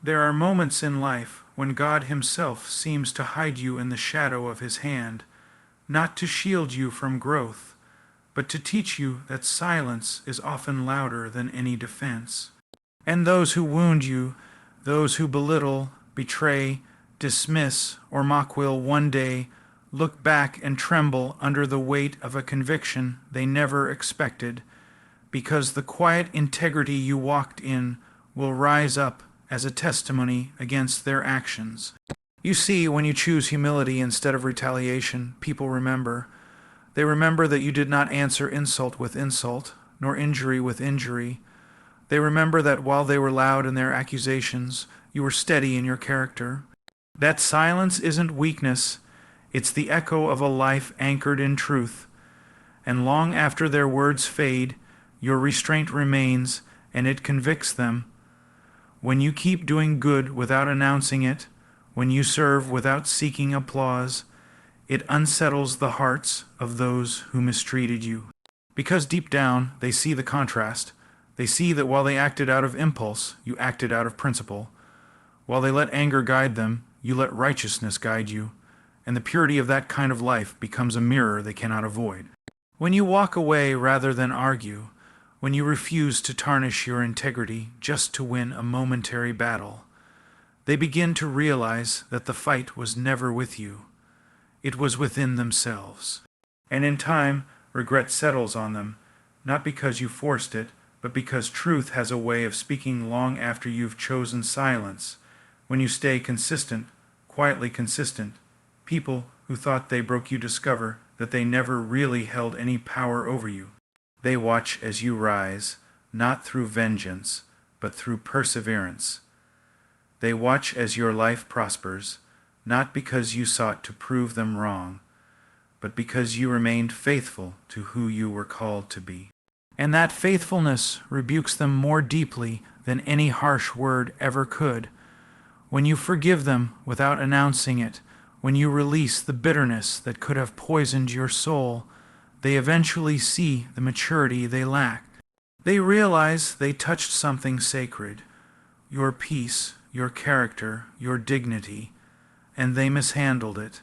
There are moments in life when God Himself seems to hide you in the shadow of His hand, not to shield you from growth, but to teach you that silence is often louder than any defense. And those who wound you, those who belittle, betray, dismiss, or mock will one day look back and tremble under the weight of a conviction they never expected, because the quiet integrity you walked in will rise up as a testimony against their actions. You see, when you choose humility instead of retaliation, people remember. They remember that you did not answer insult with insult, nor injury with injury. They remember that while they were loud in their accusations, you were steady in your character. That silence isn't weakness, it's the echo of a life anchored in truth. And long after their words fade, your restraint remains, and it convicts them. When you keep doing good without announcing it, when you serve without seeking applause, it unsettles the hearts of those who mistreated you. Because deep down, they see the contrast. They see that while they acted out of impulse, you acted out of principle. While they let anger guide them, you let righteousness guide you. And the purity of that kind of life becomes a mirror they cannot avoid. When you walk away rather than argue, when you refuse to tarnish your integrity just to win a momentary battle, they begin to realize that the fight was never with you. It was within themselves. And in time, regret settles on them, not because you forced it, but because truth has a way of speaking long after you've chosen silence. When you stay consistent, quietly consistent, people who thought they broke you discover that they never really held any power over you. They watch as you rise, not through vengeance, but through perseverance. They watch as your life prospers, not because you sought to prove them wrong, but because you remained faithful to who you were called to be. And that faithfulness rebukes them more deeply than any harsh word ever could. When you forgive them without announcing it, when you release the bitterness that could have poisoned your soul, they eventually see the maturity they lack. They realize they touched something sacred, your peace, your character, your dignity, and they mishandled it,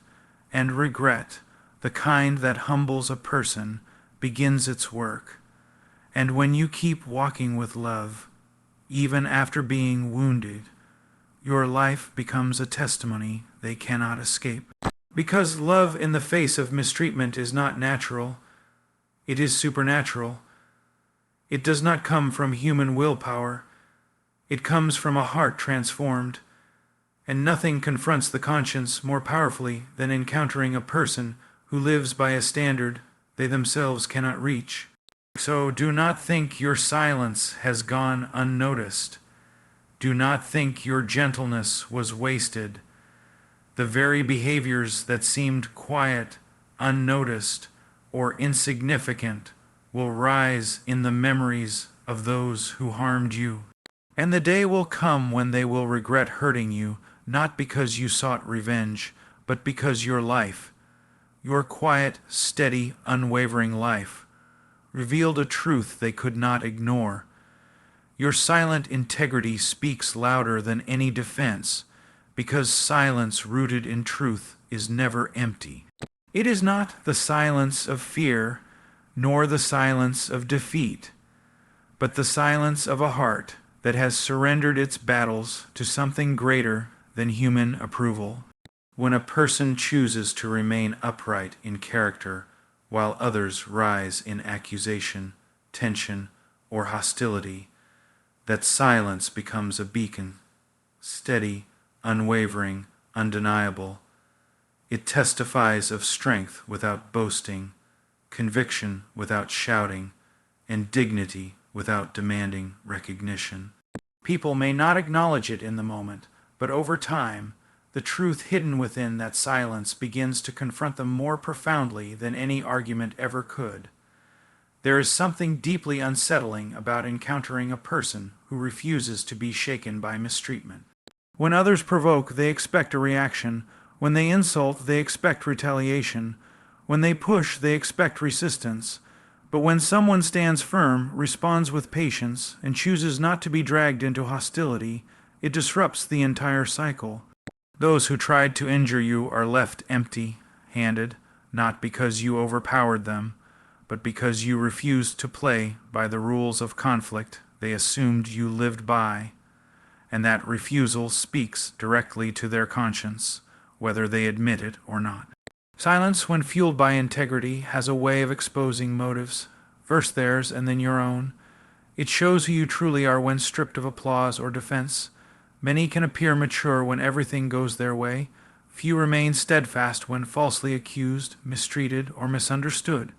and regret, the kind that humbles a person, begins its work. And when you keep walking with love, even after being wounded, your life becomes a testimony they cannot escape. Because love in the face of mistreatment is not natural, it is supernatural. It does not come from human willpower. It comes from a heart transformed. And nothing confronts the conscience more powerfully than encountering a person who lives by a standard they themselves cannot reach. So do not think your silence has gone unnoticed. Do not think your gentleness was wasted. The very behaviors that seemed quiet, unnoticed, or insignificant will rise in the memories of those who harmed you. And the day will come when they will regret hurting you, not because you sought revenge, but because your life, your quiet, steady, unwavering life, revealed a truth they could not ignore. Your silent integrity speaks louder than any defense, because silence rooted in truth is never empty. It is not the silence of fear, nor the silence of defeat, but the silence of a heart that has surrendered its battles to something greater than human approval. When a person chooses to remain upright in character while others rise in accusation, tension, or hostility, that silence becomes a beacon, steady, unwavering, undeniable. It testifies of strength without boasting, conviction without shouting, and dignity without demanding recognition. People may not acknowledge it in the moment, but over time, the truth hidden within that silence begins to confront them more profoundly than any argument ever could. There is something deeply unsettling about encountering a person who refuses to be shaken by mistreatment. When others provoke, they expect a reaction. When they insult, they expect retaliation. When they push, they expect resistance. But when someone stands firm, responds with patience, and chooses not to be dragged into hostility, It disrupts the entire cycle. Those who tried to injure you are left empty-handed, not because you overpowered them, but because you refused to play by the rules of conflict they assumed you lived by, and that refusal speaks directly to their conscience, whether they admit it or not. Silence, when fueled by integrity, has a way of exposing motives, first theirs and then your own. It shows who you truly are when stripped of applause or defense. Many can appear mature when everything goes their way. Few remain steadfast when falsely accused, mistreated, or misunderstood.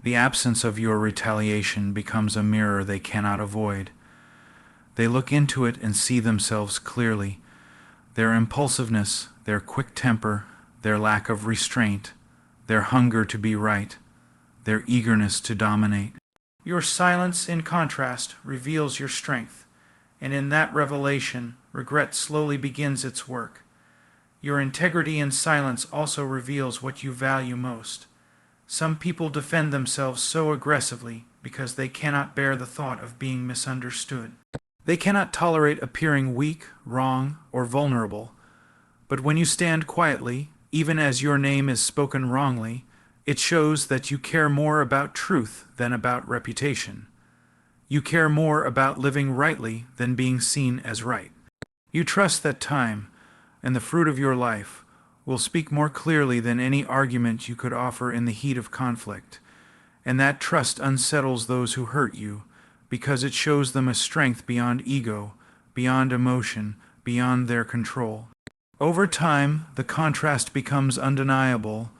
The absence of your retaliation becomes a mirror they cannot avoid. They look into it and see themselves clearly. Their impulsiveness, their quick temper, their lack of restraint, their hunger to be right, their eagerness to dominate. Your silence, in contrast, reveals your strength, and in that revelation, regret slowly begins its work. Your integrity in silence also reveals what you value most. Some people defend themselves so aggressively because they cannot bear the thought of being misunderstood. They cannot tolerate appearing weak, wrong, or vulnerable. But when you stand quietly, even as your name is spoken wrongly, it shows that you care more about truth than about reputation. You care more about living rightly than being seen as right. You trust that time and the fruit of your life will speak more clearly than any argument you could offer in the heat of conflict, and that trust unsettles those who hurt you, because it shows them a strength beyond ego, beyond emotion, beyond their control. Over time, the contrast becomes undeniable.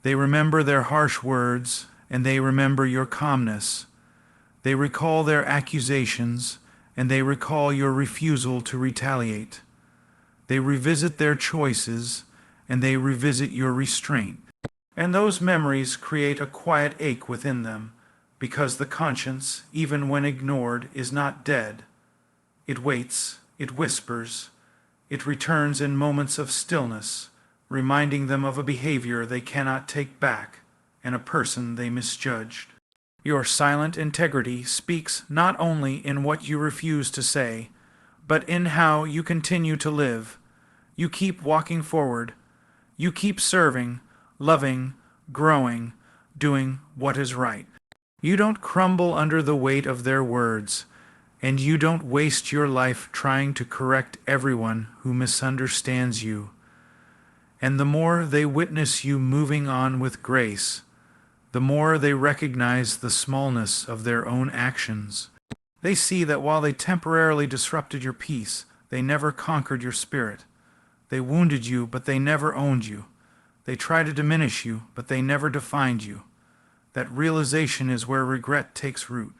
They remember their harsh words, and they remember your calmness. They recall their accusations, and they recall your refusal to retaliate. They revisit their choices, and they revisit your restraint. And those memories create a quiet ache within them, because the conscience, even when ignored, is not dead. It waits, it whispers, it returns in moments of stillness, reminding them of a behavior they cannot take back and a person they misjudged. Your silent integrity speaks not only in what you refuse to say, but in how you continue to live. You keep walking forward. You keep serving, loving, growing, doing what is right. You don't crumble under the weight of their words, and you don't waste your life trying to correct everyone who misunderstands you. And the more they witness you moving on with grace, the more they recognize the smallness of their own actions. They see that while they temporarily disrupted your peace, they never conquered your spirit. They wounded you, but they never owned you. They tried to diminish you, but they never defined you. That realization is where regret takes root.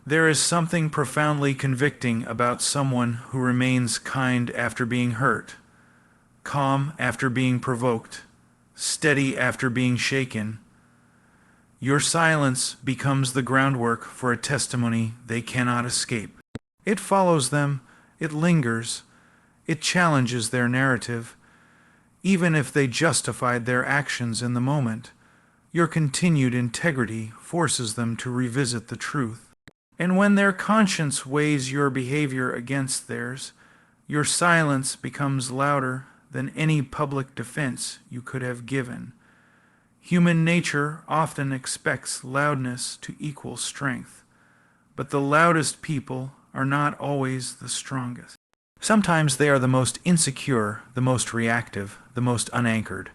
There is something profoundly convicting about someone who remains kind after being hurt, calm after being provoked, steady after being shaken. Your silence becomes the groundwork for a testimony they cannot escape. It follows them, it lingers, it challenges their narrative. Even if they justified their actions in the moment, your continued integrity forces them to revisit the truth. And when their conscience weighs your behavior against theirs, your silence becomes louder than any public defense you could have given. Human nature often expects loudness to equal strength, but the loudest people are not always the strongest. Sometimes they are the most insecure, the most reactive, the most unanchored.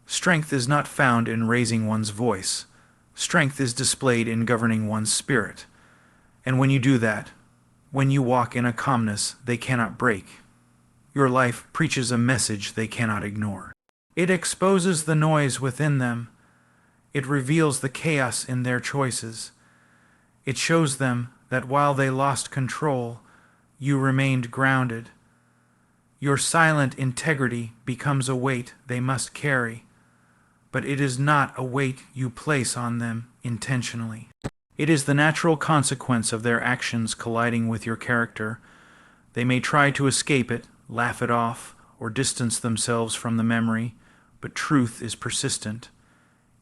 Strength is not found in raising one's voice. Strength is displayed in governing one's spirit. And when you do that, when you walk in a calmness they cannot break, your life preaches a message they cannot ignore. It exposes the noise within them. It reveals the chaos in their choices. It shows them that while they lost control, you remained grounded. Your silent integrity becomes a weight they must carry, but it is not a weight you place on them intentionally. It is the natural consequence of their actions colliding with your character. They may try to escape it, laugh it off, or distance themselves from the memory, but truth is persistent.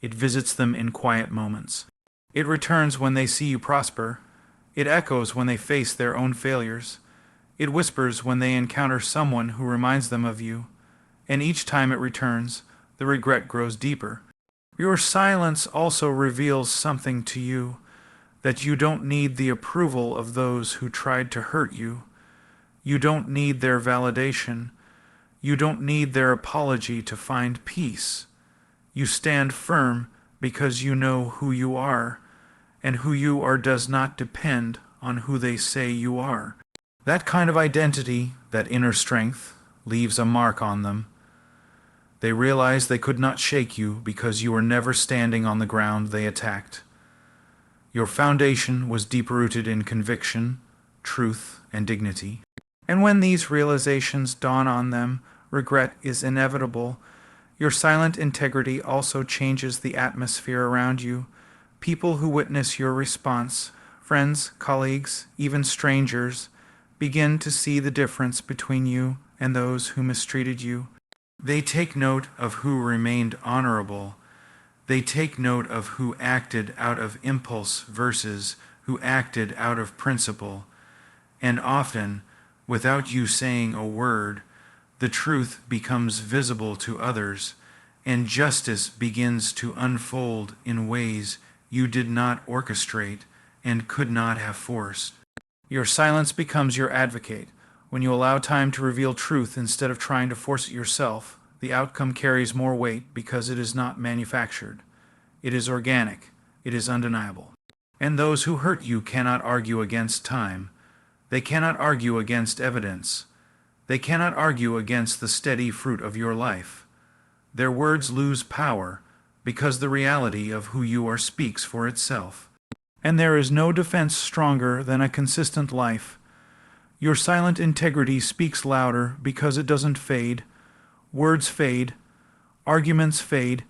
It visits them in quiet moments. It returns when they see you prosper. It echoes when they face their own failures. It whispers when they encounter someone who reminds them of you, and each time it returns, the regret grows deeper. Your silence also reveals something to you, that you don't need the approval of those who tried to hurt you. You don't need their validation. You don't need their apology to find peace. You stand firm because you know who you are, and who you are does not depend on who they say you are. That kind of identity, that inner strength, leaves a mark on them. They realize they could not shake you because you were never standing on the ground they attacked. Your foundation was deep-rooted in conviction, truth, and dignity. And when these realizations dawn on them, regret is inevitable. Your silent integrity also changes the atmosphere around you. People who witness your response, friends, colleagues, even strangers, begin to see the difference between you and those who mistreated you. They take note of who remained honorable. They take note of who acted out of impulse versus who acted out of principle. And often, without you saying a word, the truth becomes visible to others, and justice begins to unfold in ways you did not orchestrate and could not have forced. Your silence becomes your advocate. When you allow time to reveal truth instead of trying to force it yourself, the outcome carries more weight because it is not manufactured. It is organic. It is undeniable. And those who hurt you cannot argue against time. They cannot argue against evidence. They cannot argue against the steady fruit of your life. Their words lose power because the reality of who you are speaks for itself. And there is no defense stronger than a consistent life. Your silent integrity speaks louder because it doesn't fade. Words fade. Arguments fade.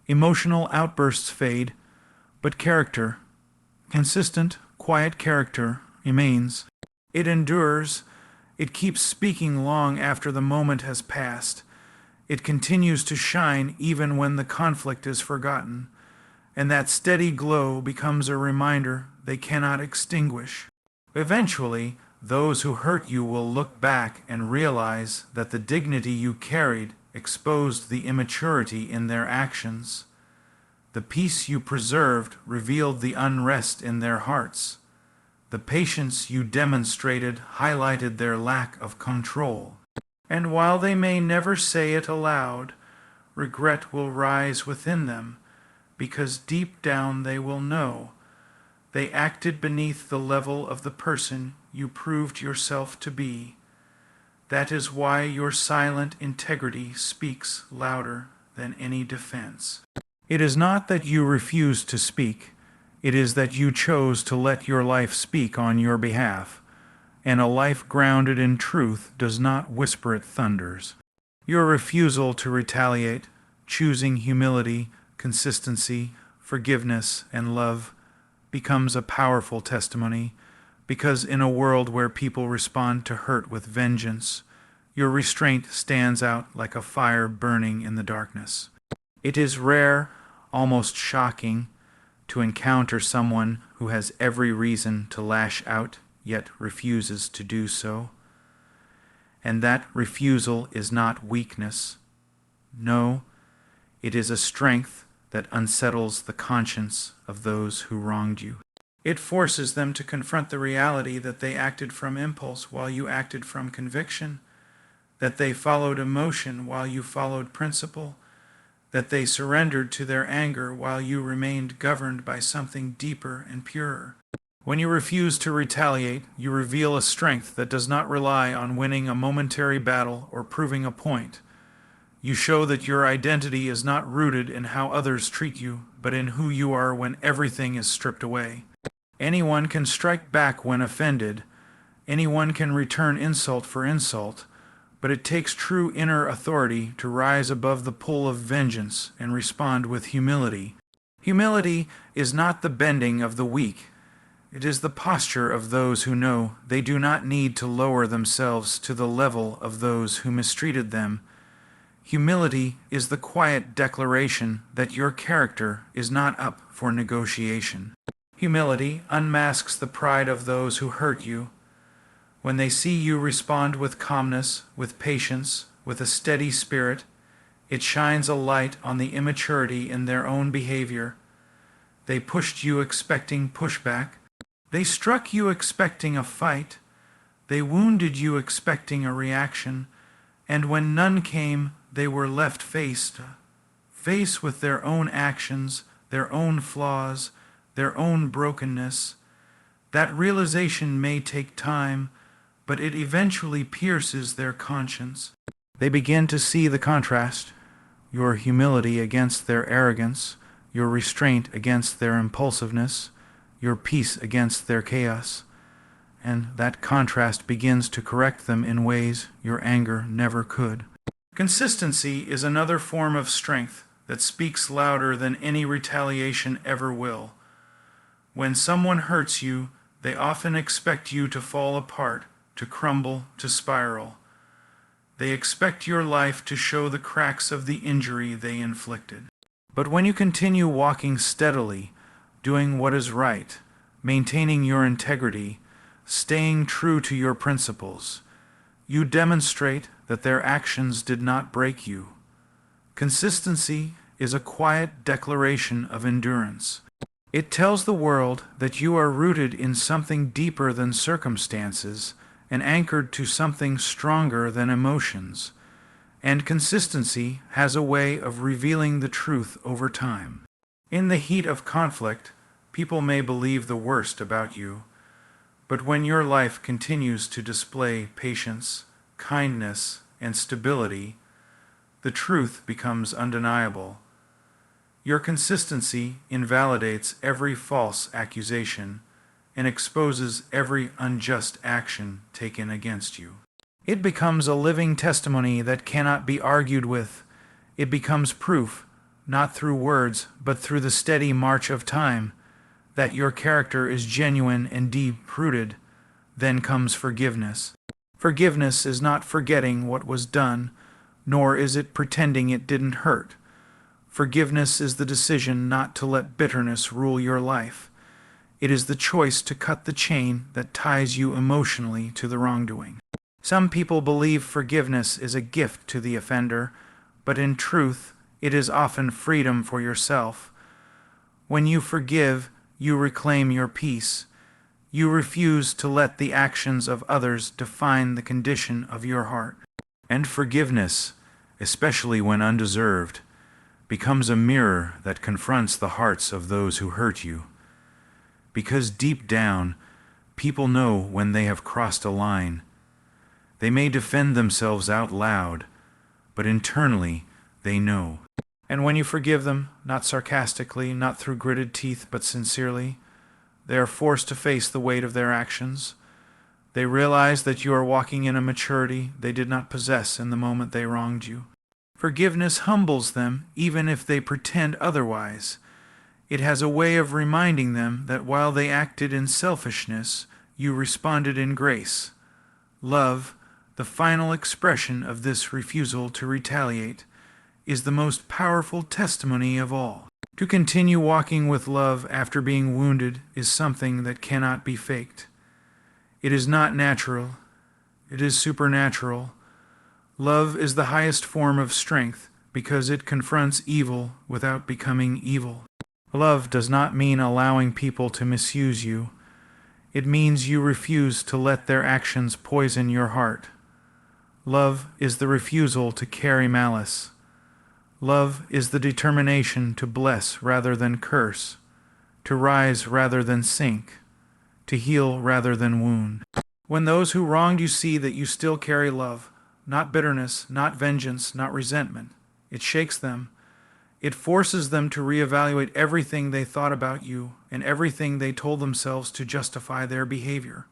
Emotional outbursts fade. But character, consistent, quiet character, remains. It endures. It keeps speaking long after the moment has passed. It continues to shine even when the conflict is forgotten. And that steady glow becomes a reminder they cannot extinguish. Eventually, those who hurt you will look back and realize that the dignity you carried exposed the immaturity in their actions. The peace you preserved revealed the unrest in their hearts. The patience you demonstrated highlighted their lack of control. And while they may never say it aloud, regret will rise within them, because deep down they will know they acted beneath the level of the person you proved yourself to be. That is why your silent integrity speaks louder than any defense. It is not that you refuse to speak. It is that you chose to let your life speak on your behalf. And a life grounded in truth does not whisper it thunders. Your refusal to retaliate, choosing humility, consistency, forgiveness, and love, becomes a powerful testimony, because in a world where people respond to hurt with vengeance, your restraint stands out like a fire burning in the darkness. It is rare, almost shocking, to encounter someone who has every reason to lash out, yet refuses to do so. And that refusal is not weakness. No, it is a strength that unsettles the conscience of those who wronged you. It forces them to confront the reality that they acted from impulse while you acted from conviction, that they followed emotion while you followed principle, that they surrendered to their anger while you remained governed by something deeper and purer. When you refuse to retaliate, you reveal a strength that does not rely on winning a momentary battle or proving a point. You show that your identity is not rooted in how others treat you, but in who you are when everything is stripped away. Anyone can strike back when offended. Anyone can return insult for insult. But it takes true inner authority to rise above the pull of vengeance and respond with humility. Humility is not the bending of the weak. It is the posture of those who know they do not need to lower themselves to the level of those who mistreated them. Humility is the quiet declaration that your character is not up for negotiation. Humility unmasks the pride of those who hurt you. When they see you respond with calmness, with patience, with a steady spirit, it shines a light on the immaturity in their own behavior. They pushed you expecting pushback. They struck you expecting a fight. They wounded you expecting a reaction. And when none came, they were left face with their own actions, their own flaws, their own brokenness. That realization may take time, but it eventually pierces their conscience. They begin to see the contrast, your humility against their arrogance, your restraint against their impulsiveness, your peace against their chaos, and that contrast begins to correct them in ways your anger never could. Consistency is another form of strength that speaks louder than any retaliation ever will. When someone hurts you, they often expect you to fall apart, to crumble, to spiral. They expect your life to show the cracks of the injury they inflicted. But when you continue walking steadily, doing what is right, maintaining your integrity, staying true to your principles, you demonstrate that their actions did not break you. Consistency is a quiet declaration of endurance. It tells the world that you are rooted in something deeper than circumstances and anchored to something stronger than emotions. And consistency has a way of revealing the truth over time. In the heat of conflict, people may believe the worst about you, but when your life continues to display patience, kindness, and stability, the truth becomes undeniable. Your consistency invalidates every false accusation and exposes every unjust action taken against you. It becomes a living testimony that cannot be argued with. It becomes proof, not through words, but through the steady march of time, that your character is genuine and deep-rooted. Then comes forgiveness. Forgiveness is not forgetting what was done, nor is it pretending it didn't hurt. Forgiveness is the decision not to let bitterness rule your life. It is the choice to cut the chain that ties you emotionally to the wrongdoing. Some people believe forgiveness is a gift to the offender, but in truth, it is often freedom for yourself. When you forgive, you reclaim your peace. You refuse to let the actions of others define the condition of your heart. And forgiveness, especially when undeserved, becomes a mirror that confronts the hearts of those who hurt you. Because deep down, people know when they have crossed a line. They may defend themselves out loud, but internally they know. And when you forgive them, not sarcastically, not through gritted teeth, but sincerely, they are forced to face the weight of their actions. They realize that you are walking in a maturity they did not possess in the moment they wronged you. Forgiveness humbles them, even if they pretend otherwise. It has a way of reminding them that while they acted in selfishness, you responded in grace. Love, the final expression of this refusal to retaliate, is the most powerful testimony of all. To continue walking with love after being wounded is something that cannot be faked. It is not natural. It is supernatural. Love is the highest form of strength because it confronts evil without becoming evil. Love does not mean allowing people to misuse you. It means you refuse to let their actions poison your heart. Love is the refusal to carry malice. Love is the determination to bless rather than curse, to rise rather than sink, to heal rather than wound. When those who wronged you see that you still carry love, not bitterness, not vengeance, not resentment, it shakes them. It forces them to reevaluate everything they thought about you and everything they told themselves to justify their behavior.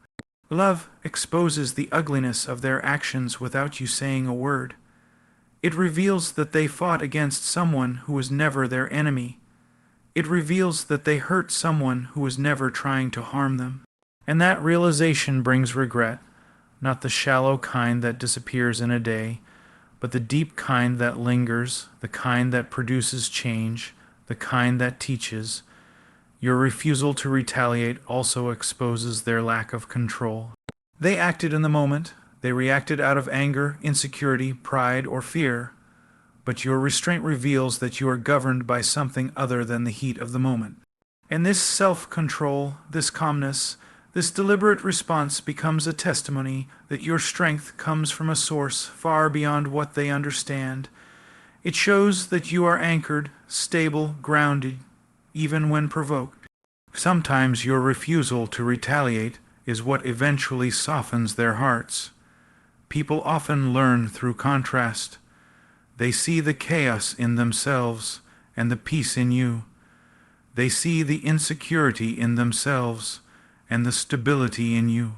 Love exposes the ugliness of their actions without you saying a word. It reveals that they fought against someone who was never their enemy. It reveals that they hurt someone who was never trying to harm them. And that realization brings regret, not the shallow kind that disappears in a day, but the deep kind that lingers, the kind that produces change, the kind that teaches. Your refusal to retaliate also exposes their lack of control. They acted in the moment. They reacted out of anger, insecurity, pride, or fear. But your restraint reveals that you are governed by something other than the heat of the moment. And this self-control, this calmness, this deliberate response becomes a testimony that your strength comes from a source far beyond what they understand. It shows that you are anchored, stable, grounded, even when provoked. Sometimes your refusal to retaliate is what eventually softens their hearts. People often learn through contrast. They see the chaos in themselves and the peace in you. They see the insecurity in themselves and the stability in you.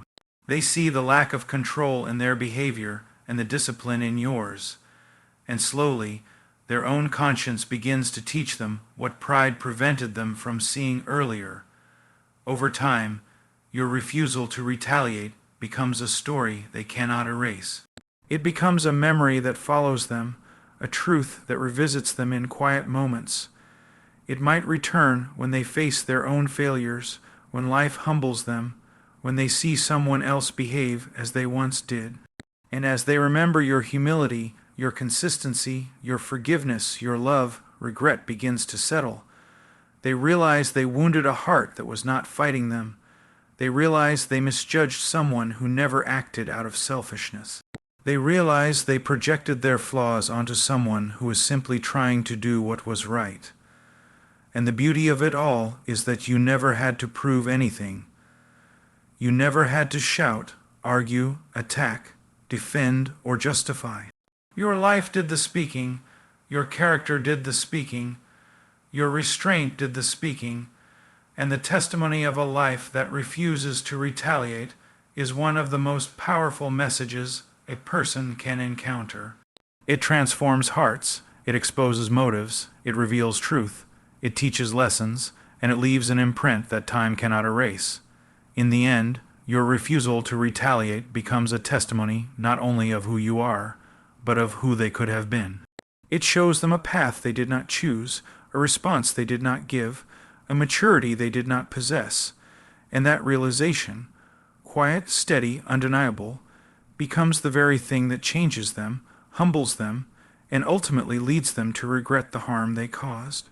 They see the lack of control in their behavior and the discipline in yours. And slowly, their own conscience begins to teach them what pride prevented them from seeing earlier. Over time, your refusal to retaliate becomes a story they cannot erase. It becomes a memory that follows them, a truth that revisits them in quiet moments. It might return when they face their own failures, when life humbles them, when they see someone else behave as they once did. And as they remember your humility, your consistency, your forgiveness, your love, regret begins to settle. They realize they wounded a heart that was not fighting them. They realize they misjudged someone who never acted out of selfishness. They realize they projected their flaws onto someone who was simply trying to do what was right. And the beauty of it all is that you never had to prove anything. You never had to shout, argue, attack, defend, or justify. Your life did the speaking, your character did the speaking, your restraint did the speaking, and the testimony of a life that refuses to retaliate is one of the most powerful messages a person can encounter. It transforms hearts, it exposes motives, it reveals truth, it teaches lessons, and it leaves an imprint that time cannot erase. In the end, your refusal to retaliate becomes a testimony not only of who you are, but of who they could have been. It shows them a path they did not choose, a response they did not give, a maturity they did not possess, and that realization, quiet, steady, undeniable, becomes the very thing that changes them, humbles them, and ultimately leads them to regret the harm they caused.